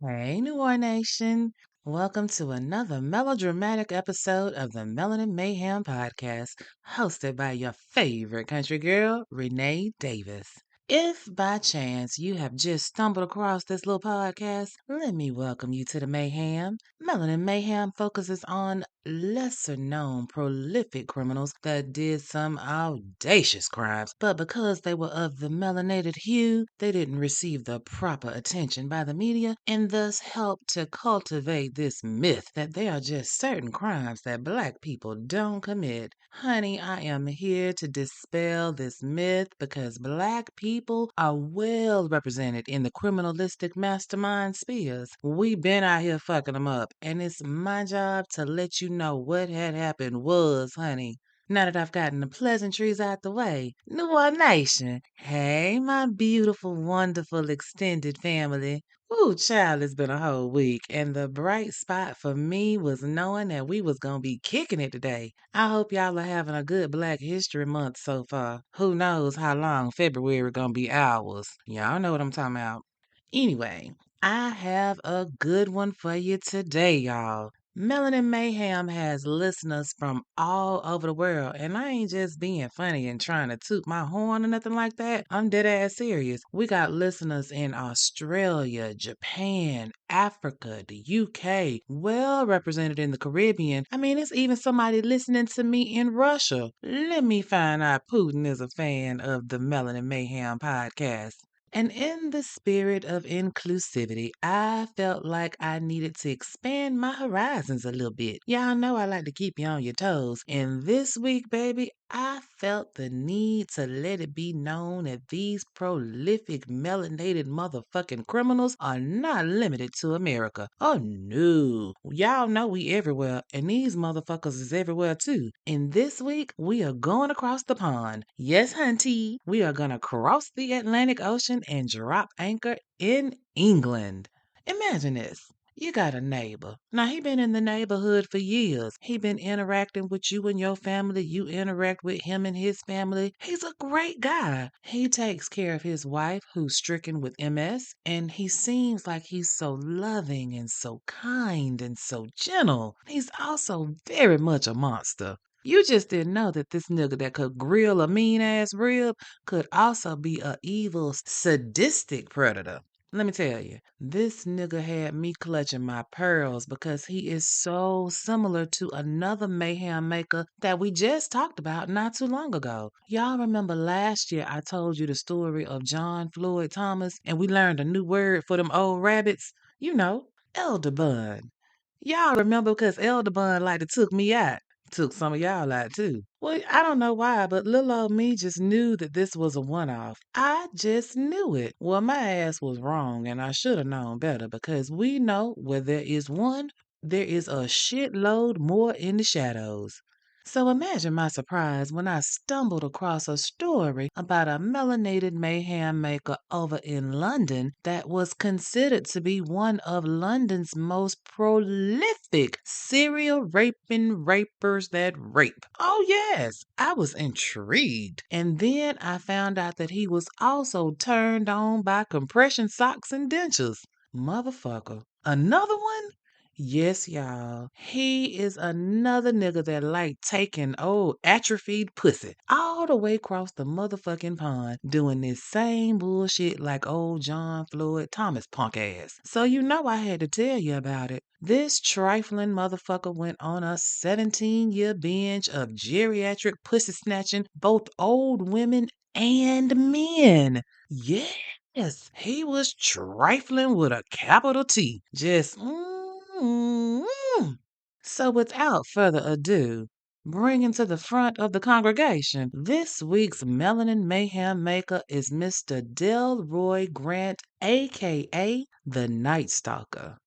Hey, Noir Nation. Welcome to another melodramatic episode of the Melanin Mayhem podcast, hosted by your favorite country girl, Renee Davis. If by chance you have just stumbled across this little podcast, let me welcome you to the Mayhem. Melanin Mayhem focuses on lesser known prolific criminals that did some audacious crimes, but because they were of the melanated hue, they didn't receive the proper attention by the media and thus helped to cultivate this myth that there are just certain crimes that black people don't commit. Honey, I am here to dispel this myth because black people are well represented in the criminalistic mastermind spheres. We been out here fucking them up, and it's my job to let you know what had happened was, honey. Now that I've gotten the pleasantries out the way, Noir Nation, hey, my beautiful, wonderful extended family. Ooh, child, it's been a whole week, and the bright spot for me was knowing that we was gonna be kicking it today. I hope y'all are having a good Black History Month so far. Who knows how long February gonna be ours? Y'all know what I'm talking about. Anyway, I have a good one for you today, y'all. Melanin Mayhem has listeners from all over the world, and I ain't just being funny and trying to toot my horn or nothing like that. I'm dead ass serious. We got listeners in Australia, Japan, Africa, the UK, well represented in the Caribbean. I mean, it's even somebody listening to me in Russia. Let me find out Putin is a fan of the Melanin Mayhem podcast. And in the spirit of inclusivity, I felt like I needed to expand my horizons a little bit. Y'all know I like to keep you on your toes. And this week, baby, I felt the need to let it be known that these prolific melanated motherfucking criminals are not limited to America. Oh no. Y'all know we everywhere, and these motherfuckers is everywhere too. And this week, we are going across the pond. Yes, hunty, we are gonna cross the Atlantic Ocean and drop anchor in England. Imagine this. You got a neighbor. Now, he been in the neighborhood for years. He been interacting with you and your family. You interact with him and his family. He's a great guy. He takes care of his wife, who's stricken with MS, and he seems like he's so loving and so kind and so gentle. He's also very much a monster. You just didn't know that this nigga that could grill a mean ass rib could also be a evil, sadistic predator. Let me tell you, this nigga had me clutching my pearls because he is so similar to another mayhem maker that we just talked about not too long ago. Y'all remember last year I told you the story of John Floyd Thomas and we learned a new word for them old rabbits? You know, elderbun. Y'all remember because elderbun like to took me out. Took some of y'all out too. Well, I don't know why, but little old me just knew that this was a one-off. I just knew it. Well, my ass was wrong, and I should have known better because we know where there is one, there is a shitload more in the shadows. So imagine my surprise when I stumbled across a story about a melanated mayhem maker over in London that was considered to be one of London's most prolific serial raping rapers that rape. Oh, yes, I was intrigued. And then I found out that he was also turned on by compression socks and dentures. Motherfucker. Another one? Yes, y'all. He is another nigga that like taking old atrophied pussy all the way across the motherfucking pond doing this same bullshit like old John Floyd Thomas punk ass. So you know I had to tell you about it. This trifling motherfucker went on a 17-year binge of geriatric pussy snatching both old women and men. Yes, he was trifling with a capital T. Just So without further ado, bringing to the front of the congregation, this week's Melanin Mayhem Maker is Mr. Delroy Grant, aka the Night Stalker.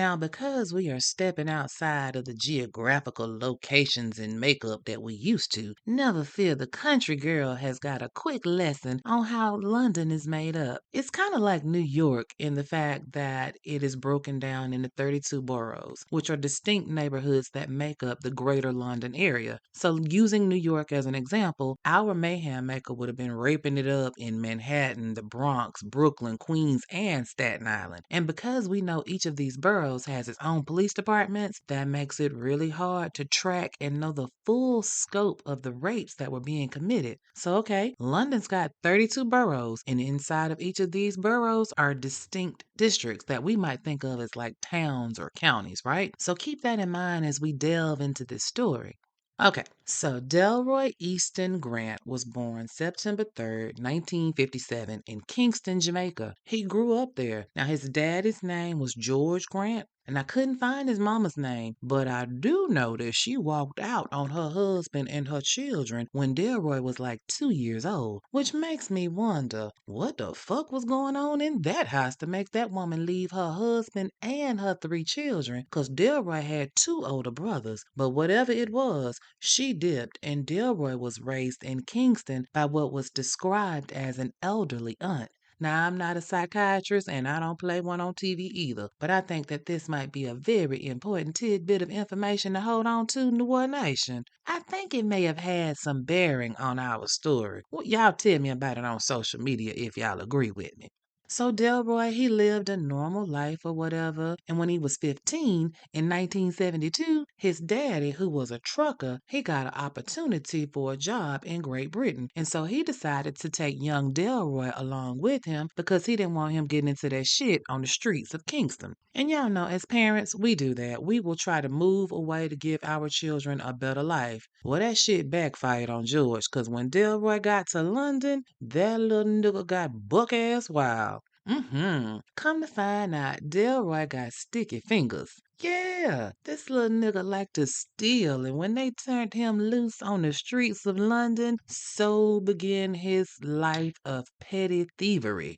Now, because we are stepping outside of the geographical locations in makeup that we used to, never fear the country girl has got a quick lesson on how London is made up. It's kind of like New York in the fact that it is broken down into 32 boroughs, which are distinct neighborhoods that make up the greater London area. So, using New York as an example, our mayhem maker would have been raping it up in Manhattan, the Bronx, Brooklyn, Queens, and Staten Island. And because we know each of these boroughs has its own police departments, that makes it really hard to track and know the full scope of the rapes that were being committed. So, okay, London's got 32 boroughs, and inside of each of these boroughs are distinct districts that we might think of as like towns or counties, right? So keep that in mind as we delve into this story. Okay, so Delroy Easton Grant was born September 3rd, 1957, in Kingston, Jamaica. He grew up there. Now, his daddy's name was George Grant, and I couldn't find his mama's name, but I do know that she walked out on her husband and her children when Delroy was like 2 years old, which makes me wonder what the fuck was going on in that house to make that woman leave her husband and her three children, because Delroy had two older brothers. But whatever it was, she dipped, and Delroy was raised in Kingston by what was described as an elderly aunt. Now, I'm not a psychiatrist and I don't play one on TV either, but I think that this might be a very important tidbit of information to hold on to, Noir Nation. I think it may have had some bearing on our story. Well, y'all tell me about it on social media if y'all agree with me. So Delroy, he lived a normal life or whatever, and when he was 15 in 1972, his daddy, who was a trucker, he got an opportunity for a job in Great Britain, and so he decided to take young Delroy along with him because he didn't want him getting into that shit on the streets of Kingston. And y'all know, as parents, we do that. We will try to move away to give our children a better life. Well, that shit backfired on George, because when Delroy got to London, that little nigga got buck-ass wild. Come to find out, Delroy got sticky fingers. Yeah, this little nigga liked to steal, and when they turned him loose on the streets of London, so began his life of petty thievery.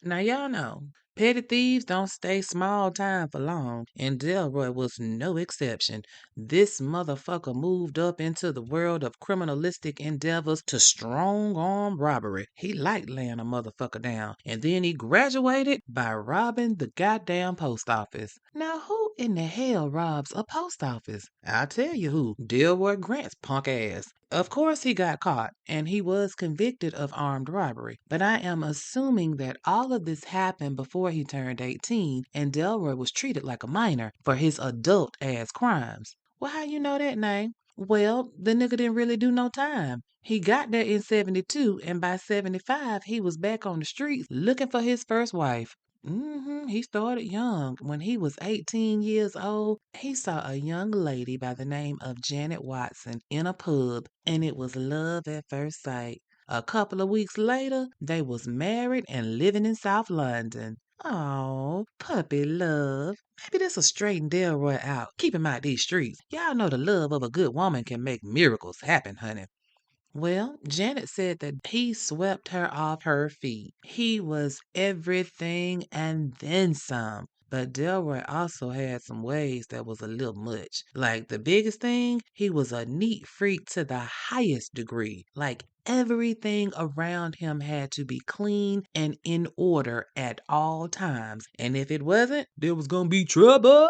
Now, y'all know, petty thieves don't stay small time for long, and Delroy was no exception. This motherfucker moved up into the world of criminalistic endeavors to strong arm robbery. He liked laying a motherfucker down, and then he graduated by robbing the goddamn post office. Now, who in the hell robs a post office? I'll tell you who. Delroy Grant's punk ass. Of course, he got caught and he was convicted of armed robbery. But I am assuming that all of this happened before he turned 18 and Delroy was treated like a minor for his adult ass crimes. Well, how you know that name? Well, the nigga didn't really do no time. He got there in 72 and by 75 he was back on the streets looking for his first wife. He started young. When he was 18 years old, he saw a young lady by the name of Janet Watson in a pub, and it was love at first sight. A couple of weeks later, they was married and living in South London. Oh, puppy love. Maybe this'll straighten Delroy out. Keep him out these streets. Y'all know the love of a good woman can make miracles happen, honey. Well, Janet said that he swept her off her feet. He was everything and then some. But Delroy also had some ways that was a little much. Like the biggest thing, he was a neat freak to the highest degree. Like everything around him had to be clean and in order at all times. And if it wasn't, there was gonna be trouble.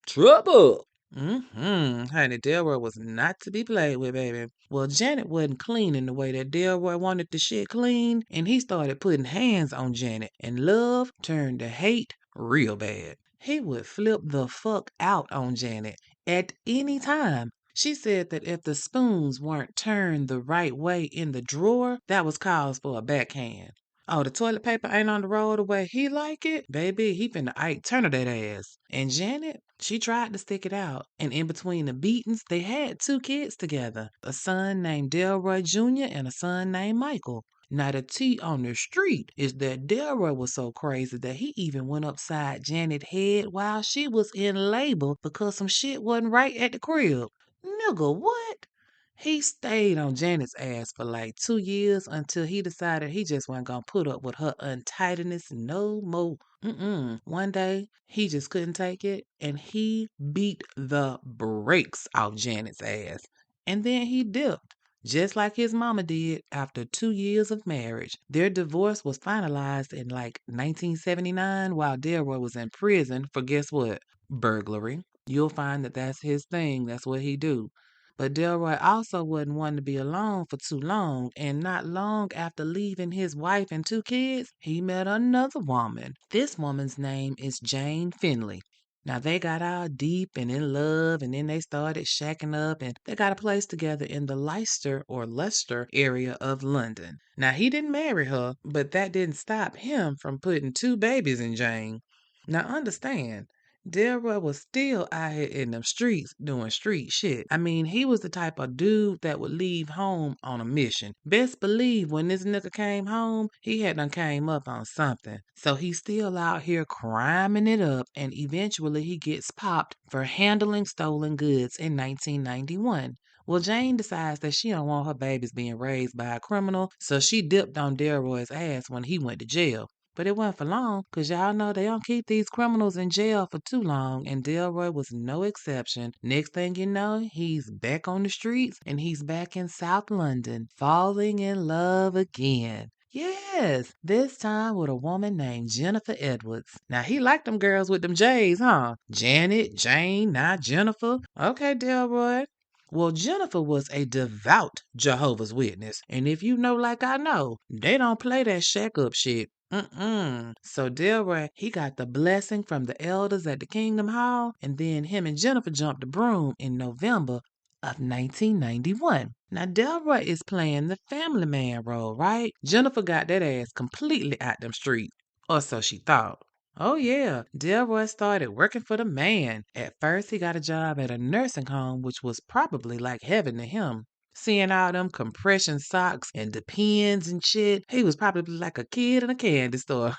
Trouble. Honey, Delroy was not to be played with, baby. Well, Janet wasn't cleaning the way that Delroy wanted the shit clean, and he started putting hands on Janet, and love turned to hate real bad. He would flip the fuck out on Janet at any time. She said that if the spoons weren't turned the right way in the drawer, that was cause for a backhand. Oh, the toilet paper ain't on the roll the way he like it? Baby, he finna Ike Turner that ass. And Janet, she tried to stick it out. And in between the beatings, they had two kids together. A son named Delroy Jr. and a son named Michael. Now the tea on the street is that Delroy was so crazy that he even went upside Janet's head while she was in labor because some shit wasn't right at the crib. Nigga, what? He stayed on Janet's ass for like 2 years until he decided he just wasn't gonna put up with her untidiness no more. One day, he just couldn't take it and he beat the brakes off Janet's ass. And then he dipped, just like his mama did after 2 years of marriage. Their divorce was finalized in like 1979 while Delroy was in prison for guess what? Burglary. You'll find that that's his thing. That's what he do. But Delroy also wasn't one to be alone for too long, and not long after leaving his wife and 2 kids, he met another woman. This woman's name is Jane Finley. Now they got all deep and in love, and then they started shacking up, and they got a place together in the Leicester area of London. Now he didn't marry her, but that didn't stop him from putting 2 babies in Jane. Now understand, Delroy was still out here in them streets doing street shit. I mean, he was the type of dude that would leave home on a mission. Best believe when this nigga came home, he had done came up on something. So he's still out here criming it up, and eventually he gets popped for handling stolen goods in 1991. Well, Jane decides that she don't want her babies being raised by a criminal, so she dipped on Delroy's ass when he went to jail. But it wasn't for long, 'cause y'all know they don't keep these criminals in jail for too long, and Delroy was no exception. Next thing you know, he's back on the streets, and he's back in South London, falling in love again. Yes, this time with a woman named Jennifer Edwards. Now, he liked them girls with them J's, huh? Janet, Jane, now Jennifer. Okay, Delroy. Well, Jennifer was a devout Jehovah's Witness, and if you know like I know, they don't play that shack up shit. So Delroy, he got the blessing from the elders at the Kingdom Hall, and then him and Jennifer jumped the broom in November of 1991. Now Delroy is playing the family man role, right? Jennifer got that ass completely out them streets, or so she thought. Oh yeah, Delroy started working for the man. At first, he got a job at a nursing home, which was probably like heaven to him. Seeing all them compression socks and the pins and shit, he was probably like a kid in a candy store.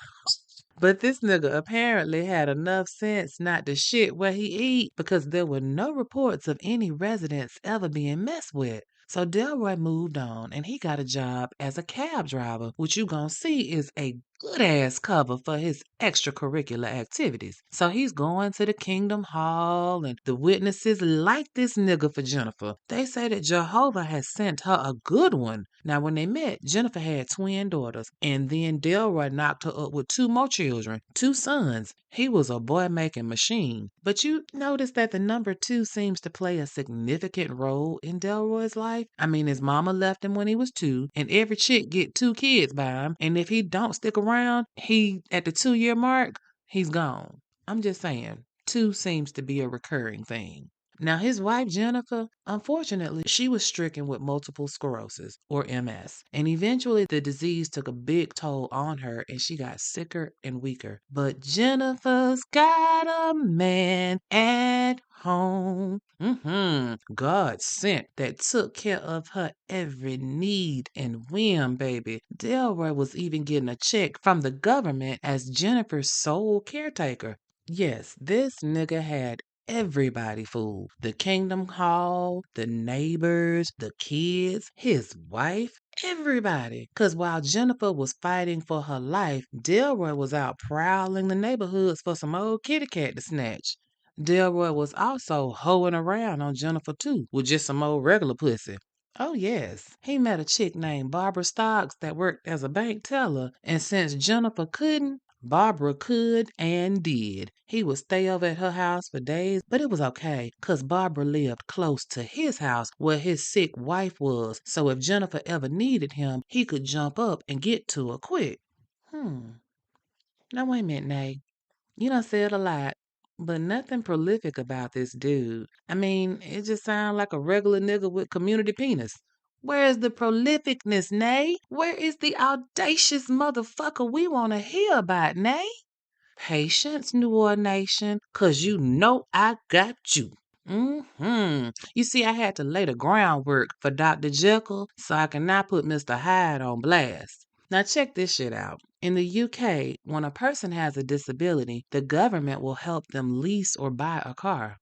But this nigga apparently had enough sense not to shit where he eat because there were no reports of any residents ever being messed with. So Delroy moved on and he got a job as a cab driver, which you gonna see is a good ass cover for his extracurricular activities. So he's going to the Kingdom Hall and the witnesses like this nigga for Jennifer. They say that Jehovah has sent her a good one. Now when they met, Jennifer had twin daughters and then Delroy knocked her up with 2 more children, 2 sons. He was a boy making machine. But you notice that the number 2 seems to play a significant role in Delroy's life. I mean, his mama left him when he was 2, and every chick get 2 kids by him. And if he don't stick around, he at the 2 year mark, he's gone. I'm just saying, 2 seems to be a recurring thing. Now, his wife, Jennifer, unfortunately, she was stricken with multiple sclerosis, or MS, and eventually the disease took a big toll on her and she got sicker and weaker. But Jennifer's got a man at home. God sent that took care of her every need and whim, baby. Delroy was even getting a check from the government as Jennifer's sole caretaker. Yes, this nigga had everybody fooled. The Kingdom Hall, the neighbors, the kids, his wife, everybody. Because while Jennifer was fighting for her life, Delroy was out prowling the neighborhoods for some old kitty cat to snatch. Delroy was also hoeing around on Jennifer too, with just some old regular pussy. Oh, yes. He met a chick named Barbara Stocks that worked as a bank teller, and since Jennifer couldn't, Barbara could and did. He would stay over at her house for days, but it was okay, 'cause Barbara lived close to his house where his sick wife was, so if Jennifer ever needed him, he could jump up and get to her quick. Now wait a minute, Nay. You done said a lot, but nothing prolific about this dude. I mean, it just sounds like a regular nigga with community penis. Where is the prolificness, Nay? Where is the audacious motherfucker we want to hear about, Nay? Patience, Noir Nation, 'cause you know I got you. You see, I had to lay the groundwork for Dr. Jekyll, so I can now put Mr. Hyde on blast. Now check this shit out. In the UK, when a person has a disability, the government will help them lease or buy a car.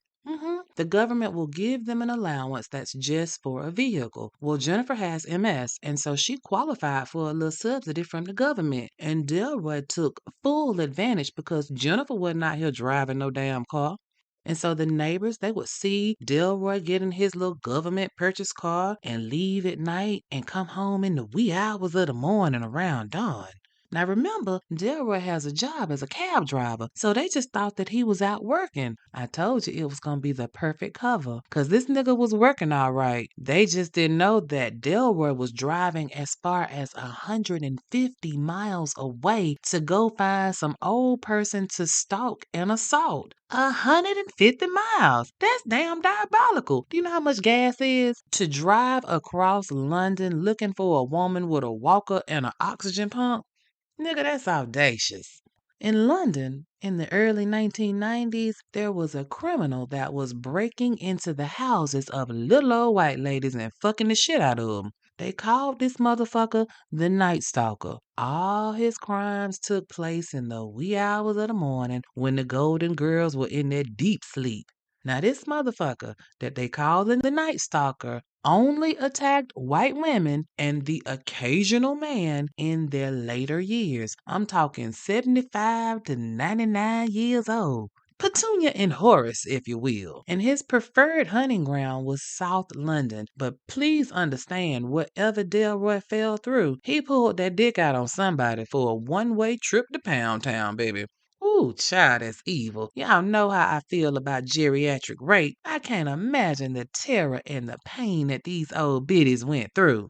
The government will give them an allowance that's just for a vehicle. Well, Jennifer has MS, and so she qualified for a little subsidy from the government. And Delroy took full advantage because Jennifer wasn't out here driving no damn car. And so the neighbors, they would see Delroy get in his little government purchase car and leave at night and come home in the wee hours of the morning around dawn. Now remember, Delroy has a job as a cab driver, so they just thought that he was out working. I told you it was gonna be the perfect cover, 'cause this nigga was working all right. They just didn't know that Delroy was driving as far as 150 miles away to go find some old person to stalk and assault. 150 miles. That's damn diabolical. Do you know how much gas is? To drive across London looking for a woman with a walker and an oxygen pump? Nigga, that's audacious. In London, in the early 1990s, there was a criminal that was breaking into the houses of little old white ladies and fucking the shit out of them. They called this motherfucker the Night Stalker. All his crimes took place in the wee hours of the morning when the Golden Girls were in their deep sleep. Now, this motherfucker that they call the Night Stalker only attacked white women and the occasional man in their later years. I'm talking 75 to 99 years old. Petunia and Horace, if you will. And his preferred hunting ground was South London. But please understand, whatever Delroy fell through, he pulled that dick out on somebody for a one-way trip to Pound Town, baby. Ooh, child, that's evil. Y'all know how I feel about geriatric rape. I can't imagine the terror and the pain that these old biddies went through.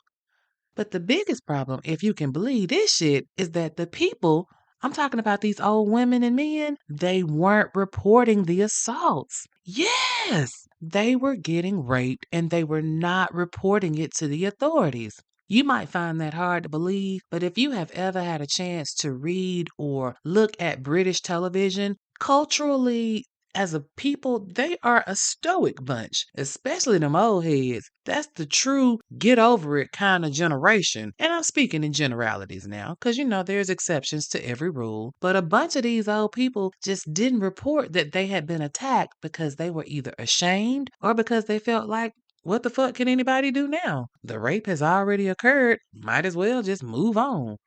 But the biggest problem, if you can believe this shit, is that the people, I'm talking about these old women and men, they weren't reporting the assaults. Yes, they were getting raped and they were not reporting it to the authorities. You might find that hard to believe, but if you have ever had a chance to read or look at British television, culturally, as a people, they are a stoic bunch, especially them old heads. That's the true get over it kind of generation. And I'm speaking in generalities now, because there's exceptions to every rule. But a bunch of these old people just didn't report that they had been attacked because they were either ashamed or because they felt like, what the fuck can anybody do now? The rape has already occurred. Might as well just move on.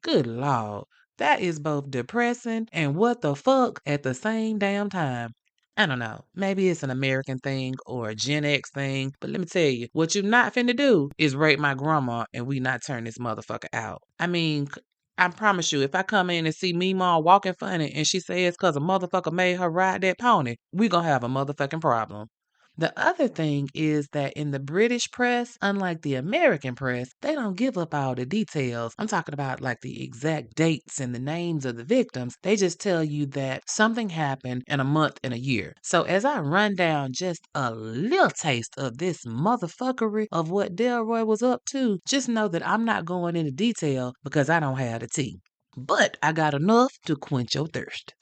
Good Lord. That is both depressing and what the fuck at the same damn time. I don't know. Maybe it's an American thing or a Gen X thing, but let me tell you, what you not finna do is rape my grandma and we not turn this motherfucker out. I mean, I promise you, if I come in and see Meemaw walking funny and she says cause a motherfucker made her ride that pony, we gonna have a motherfucking problem. The other thing is that in the British press, unlike the American press, they don't give up all the details. I'm talking about like the exact dates and the names of the victims. They just tell you that something happened in a month and a year. So as I run down just a little taste of this motherfuckery of what Delroy was up to, just know that I'm not going into detail because I don't have the tea. But I got enough to quench your thirst.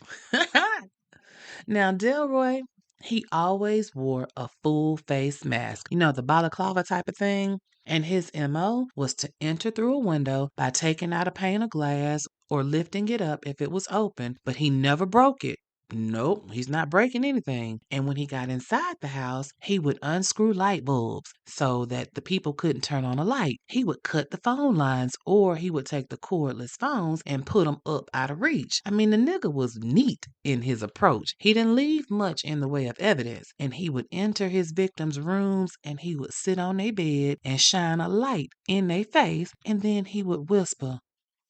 Now, Delroy, he always wore a full face mask, the balaclava type of thing. And his MO was to enter through a window by taking out a pane of glass or lifting it up if it was open, but he never broke it. Nope, he's not breaking anything. And when he got inside the house, he would unscrew light bulbs so that the people couldn't turn on a light. He would cut the phone lines or he would take the cordless phones and put them up out of reach. I mean, the nigga was neat in his approach. He didn't leave much in the way of evidence. And he would enter his victims' rooms and he would sit on their bed and shine a light in their face. And then he would whisper,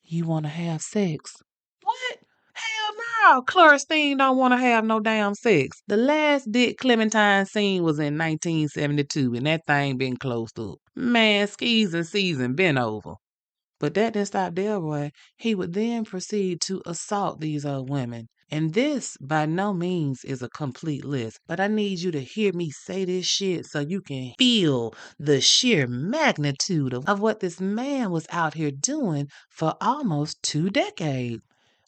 "You want to have sex?" What? Hell no. Chlorostein don't want to have no damn sex. The last Dick Clementine scene was in 1972, and that thing been closed up. Man, skis and season been over. But that didn't stop Delroy. He would then proceed to assault these old women. And this, by no means, is a complete list. But I need you to hear me say this shit so you can feel the sheer magnitude of what this man was out here doing for almost 2 decades.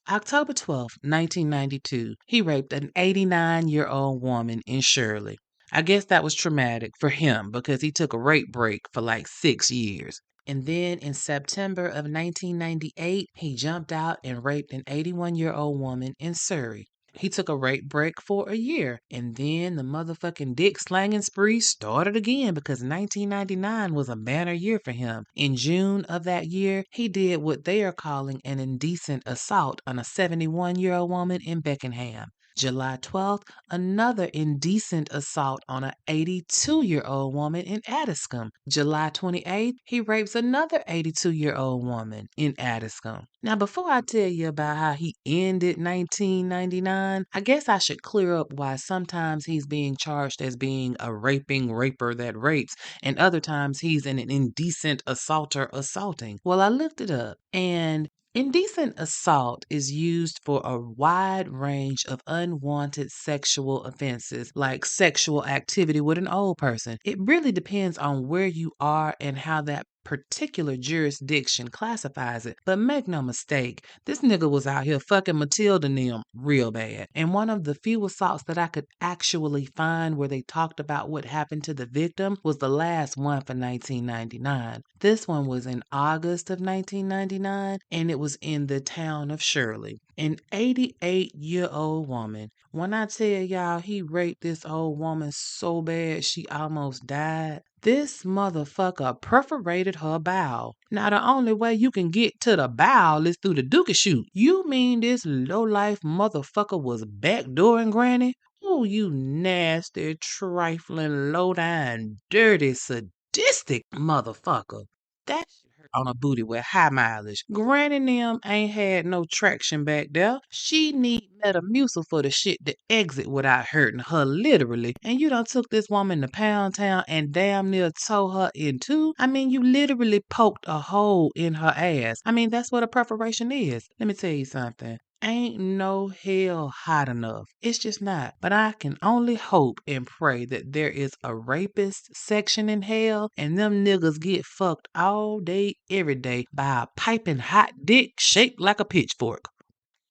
October 12th, 1992, he raped an 89-year-old woman in Shirley. I guess that was traumatic for him because he took a rape break for like 6 years. And then in September of 1998, he jumped out and raped an 81-year-old woman in Surrey. He took a rape break for a year, and then the motherfucking dick slanging spree started again because 1999 was a banner year for him. In June of that year, he did what they are calling an indecent assault on a 71-year-old woman in Beckenham. July 12th, another indecent assault on an 82-year-old woman in Addiscombe. July 28th, he rapes another 82-year-old woman in Addiscombe. Now, before I tell you about how he ended 1999, I guess I should clear up why sometimes he's being charged as being a raping raper that rapes, and other times he's an indecent assaulter assaulting. Well, I looked it up, and indecent assault is used for a wide range of unwanted sexual offenses, like sexual activity with an old person. It really depends on where you are and how that particular jurisdiction classifies it. But make no mistake, this nigga was out here fucking Matilda and them real bad. And one of the few assaults that I could actually find where they talked about what happened to the victim was the last one for 1999. This one was in August of 1999, and it was in the town of Shirley. An 88-year-old woman. When I tell y'all he raped this old woman so bad she almost died, this motherfucker perforated her bowel. Now, the only way you can get to the bowel is through the dookie chute. You mean this low-life motherfucker was backdooring Granny? Oh, you nasty, trifling, low-down, dirty, sadistic motherfucker. That shit hurt on a booty with high mileage. Granny and them ain't had no traction back there. She need Metamucil for the shit to exit without hurting her literally. And you done took this woman to Pound Town and damn near tore her in two. I mean, you literally poked a hole in her ass. I mean, that's what a perforation is. Let me tell you something. Ain't no hell hot enough. It's just not. But I can only hope and pray that there is a rapist section in hell and them niggas get fucked all day, every day by a piping hot dick shaped like a pitchfork.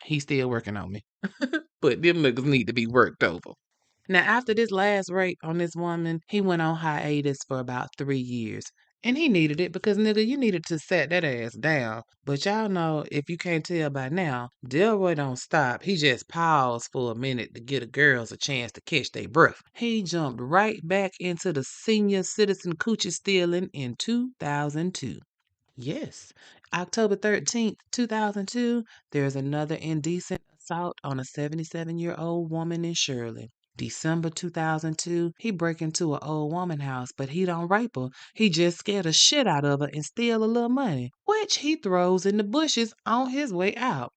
He's still working on me. But them niggas need to be worked over. Now, after this last rape on this woman, he went on hiatus for about 3 years. And he needed it because, nigga, you needed to set that ass down. But y'all know, if you can't tell by now, Delroy don't stop. He just paused for a minute to give the girls a chance to catch their breath. He jumped right back into the senior citizen coochie stealing in 2002. Yes, October 13th, 2002, there's another indecent assault on a 77-year-old woman in Shirley. December 2002, he break into an old woman house, but he don't rape her. He just scare the shit out of her and steal a little money, which he throws in the bushes on his way out.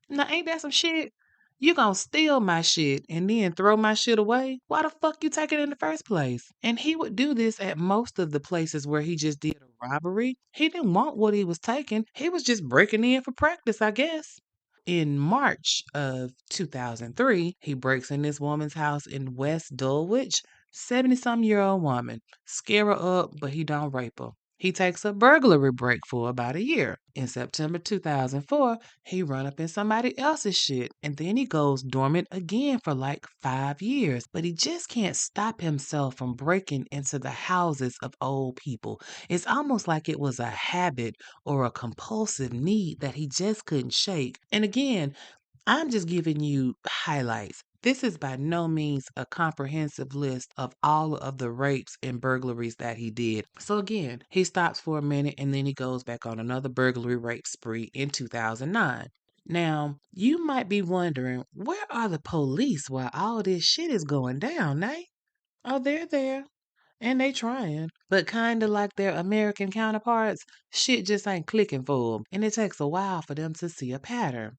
Now, ain't that some shit? You gonna steal my shit and then throw my shit away? Why the fuck you take it in the first place? And he would do this at most of the places where he just did a robbery. He didn't want what he was taking. He was just breaking in for practice, I guess. In March of 2003, he breaks in this woman's house in West Dulwich. 70-some-year-old woman. Scare her up, but he don't rape her. He takes a burglary break for about a year. In September 2004, he run up in somebody else's shit, and then he goes dormant again for like 5 years. But he just can't stop himself from breaking into the houses of old people. It's almost like it was a habit or a compulsive need that he just couldn't shake. And again, I'm just giving you highlights. This is by no means a comprehensive list of all of the rapes and burglaries that he did. So again, he stops for a minute and then he goes back on another burglary rape spree in 2009. Now, you might be wondering, where are the police while all this shit is going down, Nate? Oh, they're there. And they trying. But kinda like their American counterparts, shit just ain't clicking for them. And it takes a while for them to see a pattern.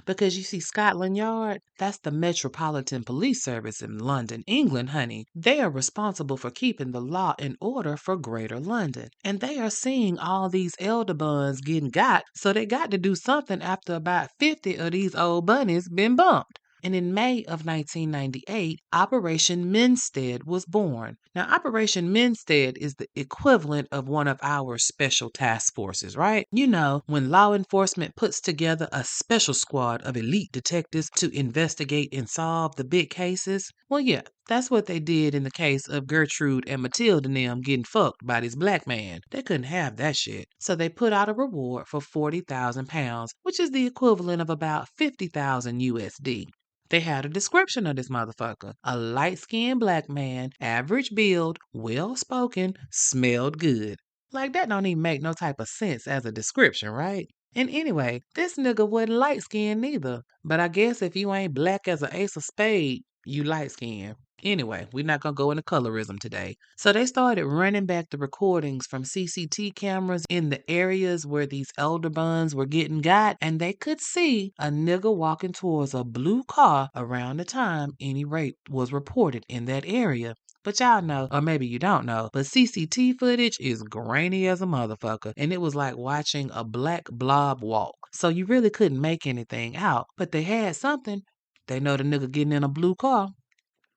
Because you see, Scotland Yard, that's the Metropolitan Police Service in London, England, honey. They are responsible for keeping the law in order for Greater London. And they are seeing all these elderbuns getting got, so they got to do something after about 50 of these old bunnies been bumped. And in May of 1998, Operation Menstead was born. Now, Operation Menstead is the equivalent of one of our special task forces, right? You know, when law enforcement puts together a special squad of elite detectives to investigate and solve the big cases. Well, yeah, that's what they did in the case of Gertrude and Matilda and them getting fucked by this black man. They couldn't have that shit. So they put out a reward for £40,000, which is the equivalent of about 50,000 USD. They had a description of this motherfucker. A light-skinned black man, average build, well-spoken, smelled good. Like that don't even make no type of sense as a description, right? And anyway, this nigga wasn't light-skinned neither. But I guess if you ain't black as an ace of spade, you light-skinned. Anyway, we're not gonna go into colorism today. So they started running back the recordings from CCT cameras in the areas where these elderbuns were getting got, and they could see a nigga walking towards a blue car around the time any rape was reported in that area. But y'all know, or maybe you don't know, but CCT footage is grainy as a motherfucker, and it was like watching a black blob walk. So you really couldn't make anything out, but they had something. They know the nigga getting in a blue car.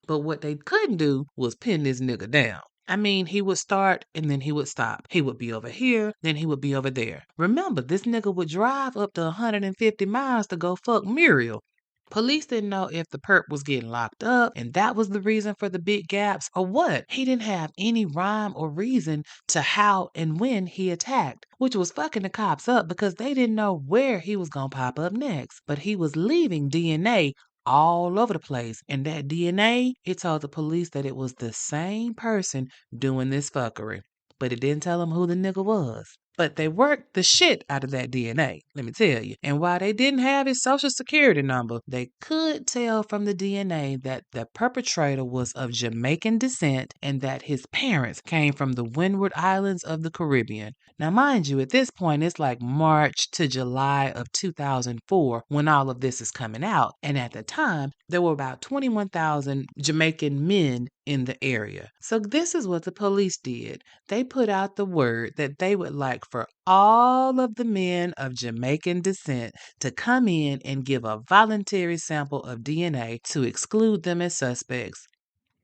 But what they couldn't do was pin this nigga down. I mean, he would start and then he would stop. He would be over here, then he would be over there. Remember, this nigga would drive up to 150 miles to go fuck Muriel. Police didn't know if the perp was getting locked up and that was the reason for the big gaps or what. He didn't have any rhyme or reason to how and when he attacked, which was fucking the cops up because they didn't know where he was gonna pop up next. But he was leaving DNA all over the place. And that DNA, it told the police that it was the same person doing this fuckery. But it didn't tell them who the nigga was. But they worked the shit out of that DNA, let me tell you. And while they didn't have his social security number, they could tell from the DNA that the perpetrator was of Jamaican descent and that his parents came from the Windward Islands of the Caribbean. Now, mind you, at this point, it's like March to July of 2004 when all of this is coming out. And at the time, there were about 21,000 Jamaican men in the area. So this is what the police did. They put out the word that they would like for all of the men of Jamaican descent to come in and give a voluntary sample of DNA to exclude them as suspects.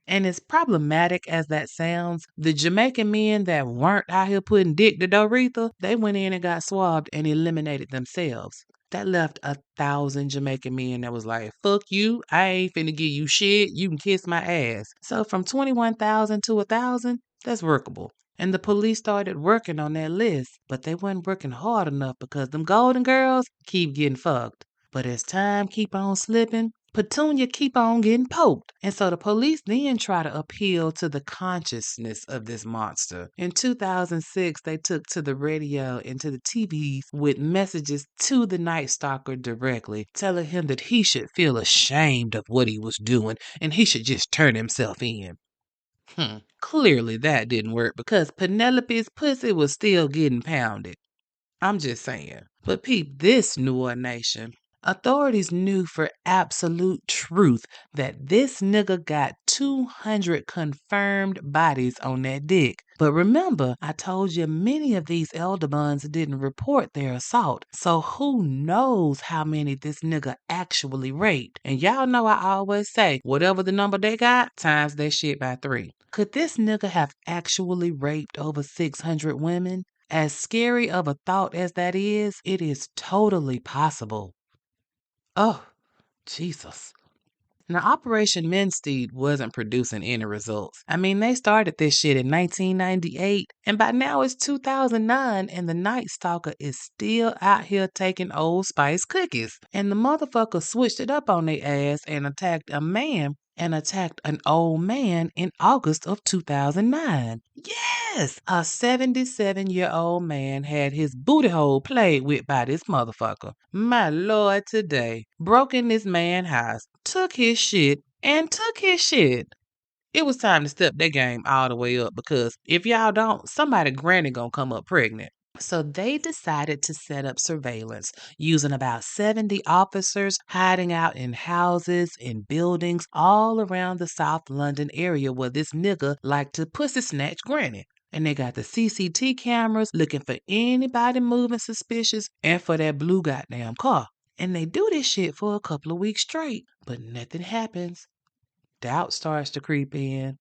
And as problematic as that sounds, the Jamaican men that weren't out here putting dick to Doretha, they went in and got swabbed and eliminated themselves. That left 1,000 Jamaican men that was like, fuck you, I ain't finna give you shit, you can kiss my ass. So from 21,000 to 1,000, that's workable. And the police started working on that list, but they wasn't working hard enough because them golden girls keep getting fucked. But as time keep on slipping, Petunia keep on getting poked. And so the police then try to appeal to the consciousness of this monster. In 2006, they took to the radio and to the TVs with messages to the Night Stalker directly, telling him that he should feel ashamed of what he was doing and he should just turn himself in. Clearly that didn't work because Penelope's pussy was still getting pounded. I'm just saying. But peep this, Noir Nation. Authorities knew for absolute truth that this nigga got 200 confirmed bodies on that dick. But remember, I told you many of these elderbuns didn't report their assault. So who knows how many this nigga actually raped? And y'all know I always say, whatever the number they got, times that shit by 3. Could this nigga have actually raped over 600 women? As scary of a thought as that is, it is totally possible. Oh, Jesus. Now, Operation Mensteed wasn't producing any results. I mean, they started this shit in 1998, and by now it's 2009, and the Night Stalker is still out here taking Old Spice cookies. And the motherfucker switched it up on their ass and attacked a man and attacked an old man in August of 2009. Yes! A 77-year-old man had his booty hole played with by this motherfucker. My lord, today. Broke in this man's house, took his shit, and took his shit. It was time to step that game all the way up because if y'all don't, somebody granny gonna come up pregnant. So they decided to set up surveillance using about 70 officers hiding out in houses and buildings all around the South London area where this nigga liked to pussy snatch granny. And they got the CCT cameras looking for anybody moving suspicious and for that blue goddamn car. And they do this shit for a couple of weeks straight, but nothing happens. Doubt starts to creep in.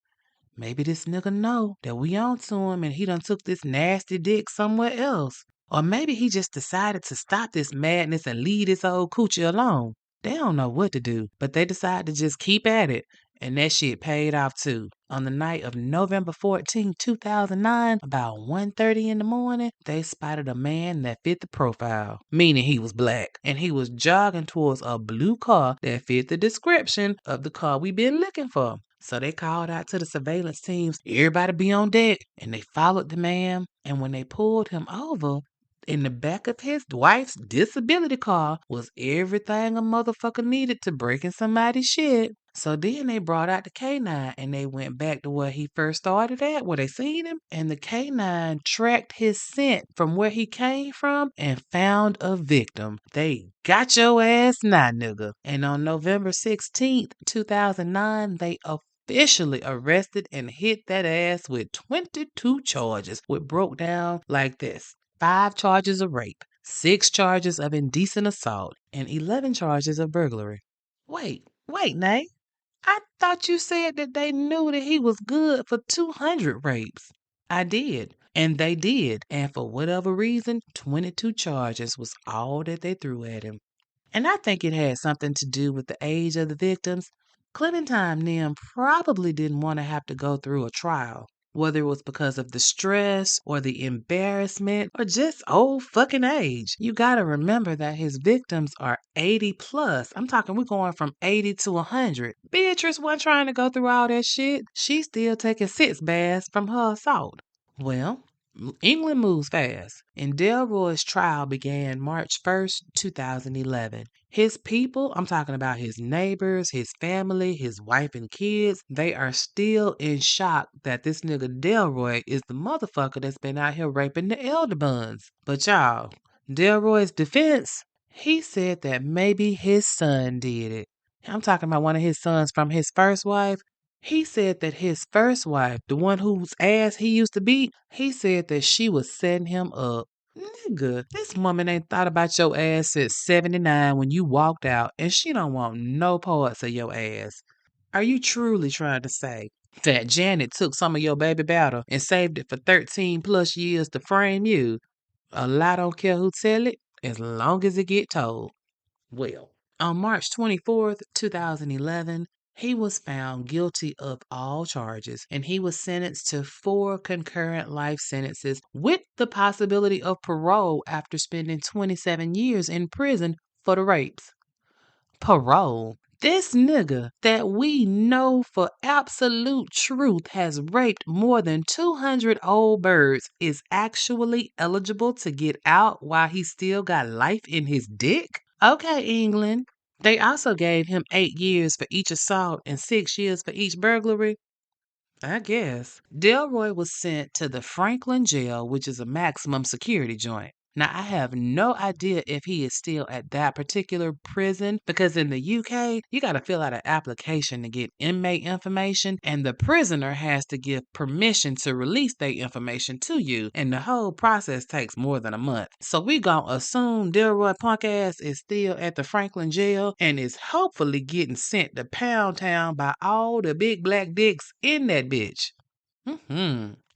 Maybe this nigga know that we on to him and he done took this nasty dick somewhere else. Or maybe he just decided to stop this madness and leave this old coochie alone. They don't know what to do, but they decide to just keep at it. And that shit paid off too. On the night of November 14, 2009, about 1:30 in the morning, they spotted a man that fit the profile, meaning he was black, and he was jogging towards a blue car that fit the description of the car we been looking for. So they called out to the surveillance teams, everybody be on deck, and they followed the man, and when they pulled him over, in the back of his wife's disability car was everything a motherfucker needed to break in somebody's shit. So then they brought out the K9 and they went back to where he first started at, where they seen him. And the K9 tracked his scent from where he came from and found a victim. They got your ass now, nigga. And on November 16th, 2009, they officially arrested and hit that ass with 22 charges, which broke down like this: 5 charges of rape, 6 charges of indecent assault, and 11 charges of burglary. Wait, Nate. I thought you said that they knew that he was good for 200 rapes. I did, and they did. And for whatever reason, 22 charges was all that they threw at him. And I think it had something to do with the age of the victims. Clementine Nim probably didn't want to have to go through a trial, whether it was because of the stress or the embarrassment or just old fucking age. You gotta remember that his victims are 80 plus. I'm talking, we're going from 80 to 100. Beatrice wasn't trying to go through all that shit. She's still taking six baths from her assault. Well, England moves fast, and Delroy's trial began March 1st, 2011. His people, I'm talking about his neighbors, his family, his wife and kids, they are still in shock that this nigga Delroy is the motherfucker that's been out here raping the elderbuns. But y'all, Delroy's defense, he said that maybe his son did it. I'm talking about one of his sons from his first wife. He said that his first wife, the one whose ass he used to beat, he said that she was setting him up. Nigga, this woman ain't thought about your ass since 79 when you walked out, and she don't want no parts of your ass. Are you truly trying to say that Janet took some of your baby powder and saved it for 13 plus years to frame you? A lie don't care who tell it, as long as it get told. Well, on March 24th, 2011, he was found guilty of all charges and he was sentenced to 4 concurrent life sentences with the possibility of parole after spending 27 years in prison for the rapes. Parole. This nigga that we know for absolute truth has raped more than 200 old birds is actually eligible to get out while he still got life in his dick? Okay, England. They also gave him 8 years for each assault and 6 years for each burglary. I guess. Delroy was sent to the Franklin jail, which is a maximum security joint. Now, I have no idea if he is still at that particular prison because in the UK, you got to fill out an application to get inmate information, and the prisoner has to give permission to release their information to you, and the whole process takes more than a month. So we gonna assume Delroy punk ass is still at the Franklin jail and is hopefully getting sent to Pound Town by all the big black dicks in that bitch.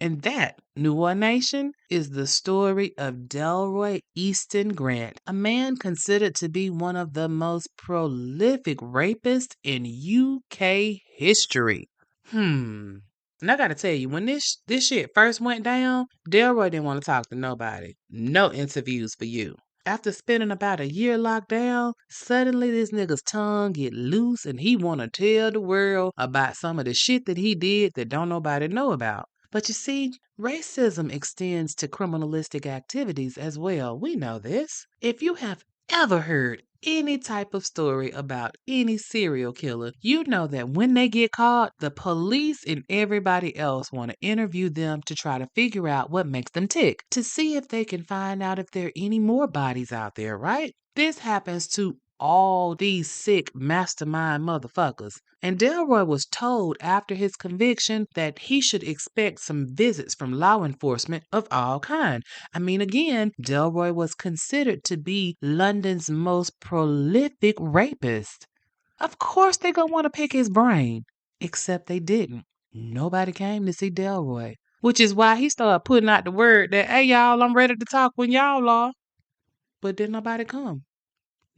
And that, Noir Nation, is the story of Delroy Easton Grant, a man considered to be one of the most prolific rapists in UK history. And I gotta tell you, when this shit first went down, Delroy didn't want to talk to nobody. No interviews for you. After spending about a year locked down, suddenly this nigga's tongue get loose and he wanna tell the world about some of the shit that he did that don't nobody know about. But you see, racism extends to criminalistic activities as well. We know this. If you have ever heard any type of story about any serial killer, you know that when they get caught, the police and everybody else want to interview them to try to figure out what makes them tick, to see if they can find out if there are any more bodies out there, right? This happens to all these sick mastermind motherfuckers. And Delroy was told after his conviction that he should expect some visits from law enforcement of all kind. I mean, again, Delroy was considered to be London's most prolific rapist. Of course they're gonna want to pick his brain. Except they didn't. Nobody came to see Delroy. Which is why he started putting out the word that, hey y'all, I'm ready to talk when y'all are. But didn't nobody come.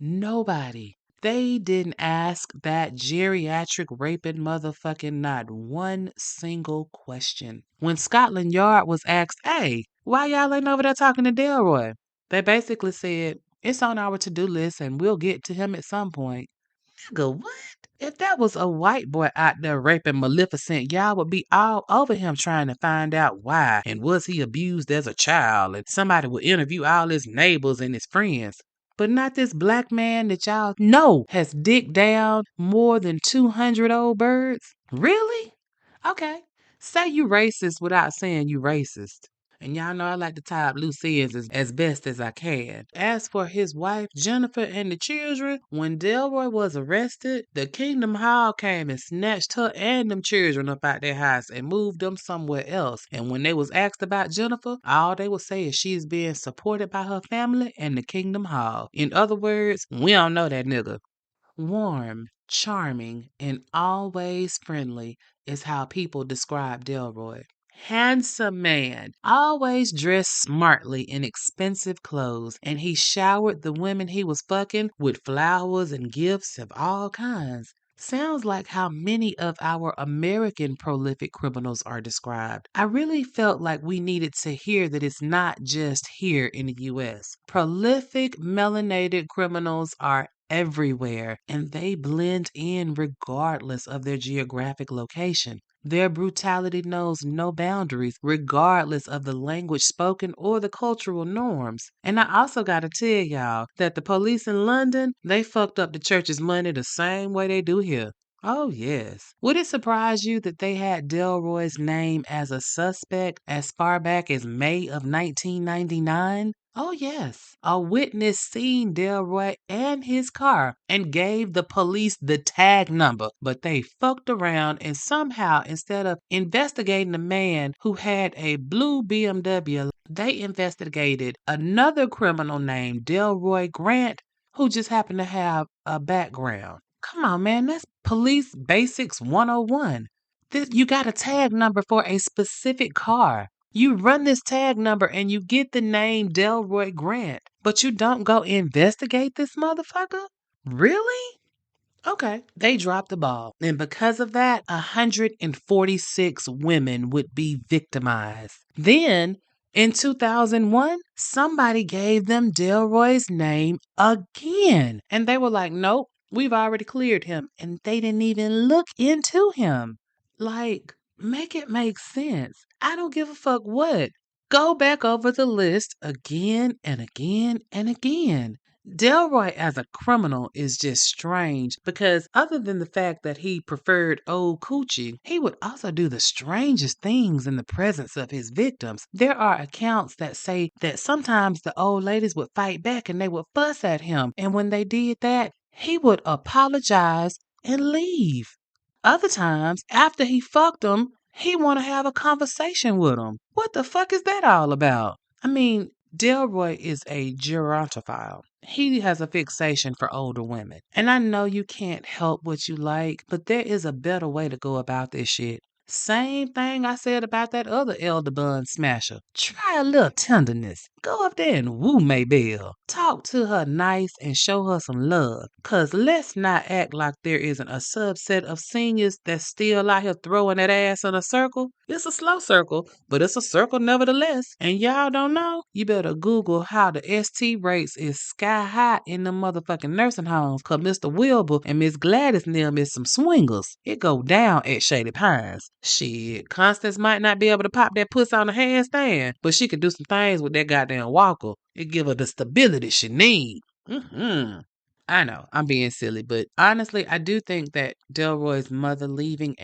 Nobody. They didn't ask that geriatric raping motherfucking not one single question. When Scotland Yard was asked, hey, why y'all ain't over there talking to Delroy? They basically said, it's on our to do list and we'll get to him at some point. Nigga, what? If that was a white boy out there raping Maleficent, y'all would be all over him trying to find out why and was he abused as a child, and somebody would interview all his neighbors and his friends. But not this black man that y'all know has dicked down more than 200 old birds? Really? Okay. Say you racist without saying you racist. And y'all know I like to tie up loose ends as best as I can. As for his wife, Jennifer, and the children, when Delroy was arrested, the Kingdom Hall came and snatched her and them children up out their house and moved them somewhere else. And when they was asked about Jennifer, all they would say is she's being supported by her family and the Kingdom Hall. In other words, we don't know that nigga. Warm, charming, and always friendly is how people describe Delroy. Handsome man, always dressed smartly in expensive clothes, and he showered the women he was fucking with flowers and gifts of all kinds. Sounds like how many of our American prolific criminals are described. I really felt like we needed to hear that it's not just here in the US. Prolific melanated criminals are everywhere, and they blend in regardless of their geographic location. Their brutality knows no boundaries, regardless of the language spoken or the cultural norms. And I also gotta tell y'all that the police in London, they fucked up the church's money the same way they do here. Oh, yes. Would it surprise you that they had Delroy's name as a suspect as far back as May of 1999? Oh, yes. A witness seen Delroy and his car and gave the police the tag number, but they fucked around and somehow, instead of investigating the man who had a blue BMW, they investigated another criminal named Delroy Grant who just happened to have a background. Come on, man, that's Police Basics 101. You got a tag number for a specific car. You run this tag number and you get the name Delroy Grant, but you don't go investigate this motherfucker? Really? Okay. They dropped the ball. And because of that, 146 women would be victimized. Then, in 2001, somebody gave them Delroy's name again. And they were like, nope, we've already cleared him. And they didn't even look into him. Like, make it make sense. I don't give a fuck what. Go back over the list again and again and again. Delroy as a criminal is just strange because, other than the fact that he preferred old coochie, he would also do the strangest things in the presence of his victims. There are accounts that say that sometimes the old ladies would fight back and they would fuss at him, and when they did that, he would apologize and leave. Other times, after he fucked them, he want to have a conversation with them. What the fuck is that all about? I mean, Delroy is a gerontophile. He has a fixation for older women. And I know you can't help what you like, but there is a better way to go about this shit. Same thing I said about that other elderbun smasher. Try a little tenderness. Go up there and woo Maybelle. Talk to her nice and show her some love. Cause let's not act like there isn't a subset of seniors that's still out here throwing that ass in a circle. It's a slow circle, but it's a circle nevertheless. And y'all don't know? You better Google how the ST rates is sky high in the motherfucking nursing homes. Cause Mr. Wilbur and Miss Gladys and them is some swingers. It go down at Shady Pines. Shit, Constance might not be able to pop that puss on a handstand, but she could do some things with that goddamn walker. It give her the stability she need. I know, I'm being silly, but honestly, I do think that Delroy's mother leaving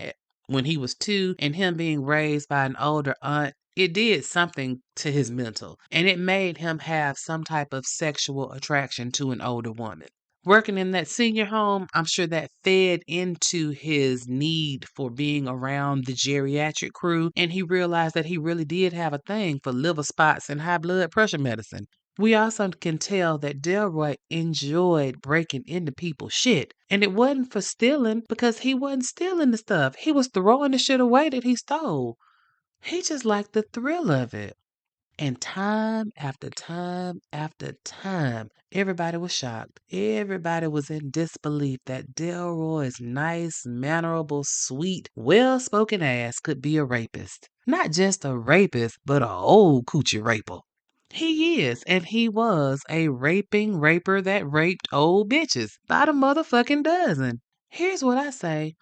when he was 2 and him being raised by an older aunt, it did something to his mental, and it made him have some type of sexual attraction to an older woman. Working in that senior home, I'm sure that fed into his need for being around the geriatric crew, and he realized that he really did have a thing for liver spots and high blood pressure medicine. We also can tell that Delroy enjoyed breaking into people's shit. And it wasn't for stealing because he wasn't stealing the stuff. He was throwing the shit away that he stole. He just liked the thrill of it. And time after time after time, everybody was shocked. Everybody was in disbelief that Delroy's nice, mannerable, sweet, well-spoken ass could be a rapist. Not just a rapist, but a old coochie raper. He is, and he was a raping raper that raped old bitches by the motherfucking dozen. Here's what I say.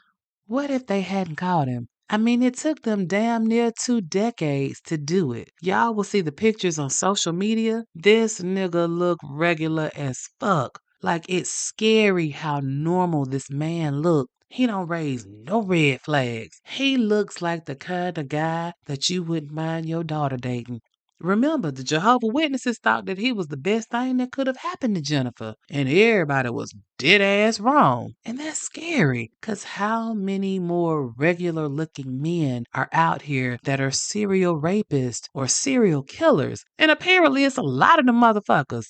What if they hadn't caught him? I mean, it took them damn near 2 decades to do it. Y'all will see the pictures on social media. This nigga look regular as fuck. Like, it's scary how normal this man look. He don't raise no red flags. He looks like the kind of guy that you wouldn't mind your daughter dating. Remember, the Jehovah Witnesses thought that he was the best thing that could have happened to Jennifer, and everybody was dead ass wrong. And that's scary, because how many more regular looking men are out here that are serial rapists or serial killers? And apparently, it's a lot of the motherfuckers.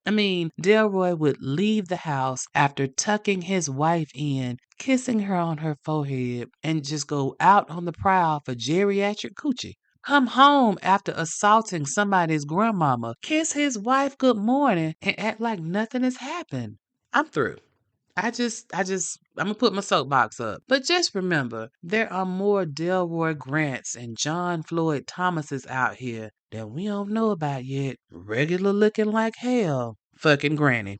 I mean, Delroy would leave the house after tucking his wife in, kissing her on her forehead, and just go out on the prowl for geriatric coochie. Come home after assaulting somebody's grandmama, kiss his wife good morning, and act like nothing has happened. I'm through. I'm gonna put my soapbox up. But just remember, there are more Delroy Grants and John Floyd Thomases out here that we don't know about yet. Regular looking like hell. Fucking granny.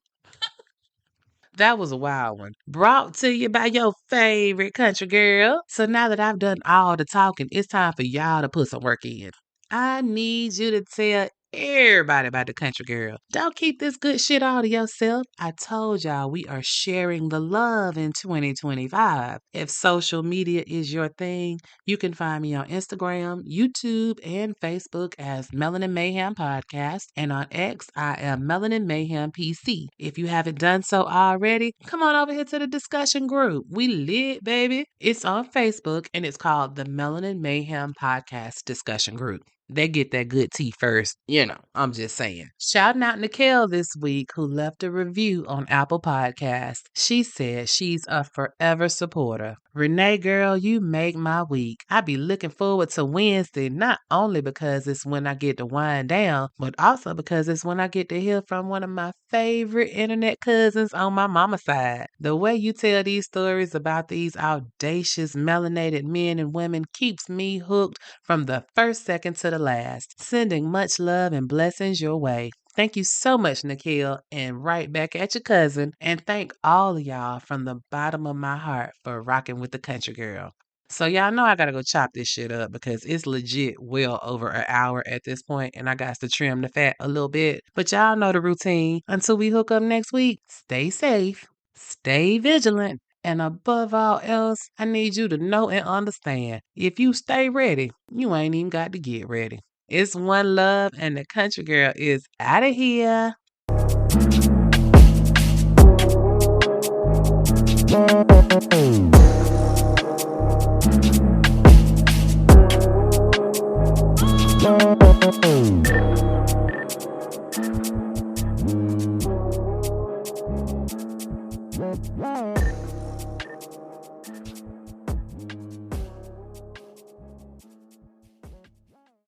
That was a wild one. Brought to you by your favorite country girl. So now that I've done all the talking, it's time for y'all to put some work in. I need you to tell everybody about the country girl. Don't keep this good shit all to yourself. I told y'all we are sharing the love in 2025. If social media is your thing, you can find me on Instagram, YouTube, and Facebook as Melanin Mayhem Podcast. And on X, I am Melanin Mayhem PC. If you haven't done so already, come on over here to the discussion group. We lit, baby. It's on Facebook and it's called the Melanin Mayhem Podcast Discussion Group. They get that good tea first. I'm just saying. Shouting out Nikhil this week, who left a review on Apple Podcasts. She said she's a forever supporter. Renee, girl, you make my week. I be looking forward to Wednesday, not only because it's when I get to wind down, but also because it's when I get to hear from one of my favorite internet cousins on my mama's side. The way you tell these stories about these audacious melanated men and women keeps me hooked from the first second to the last. Sending much love and blessings your way. Thank you so much, Nikhil, and right back at your cousin. And thank all of y'all from the bottom of my heart for rocking with the country girl. So y'all know I gotta go chop this shit up because it's legit well over an hour at this point, and I got to trim the fat a little bit. But y'all know the routine. Until we hook up next week, stay safe, stay vigilant, and above all else, I need you to know and understand. If you stay ready, you ain't even got to get ready. It's one love, and the country girl is out of here.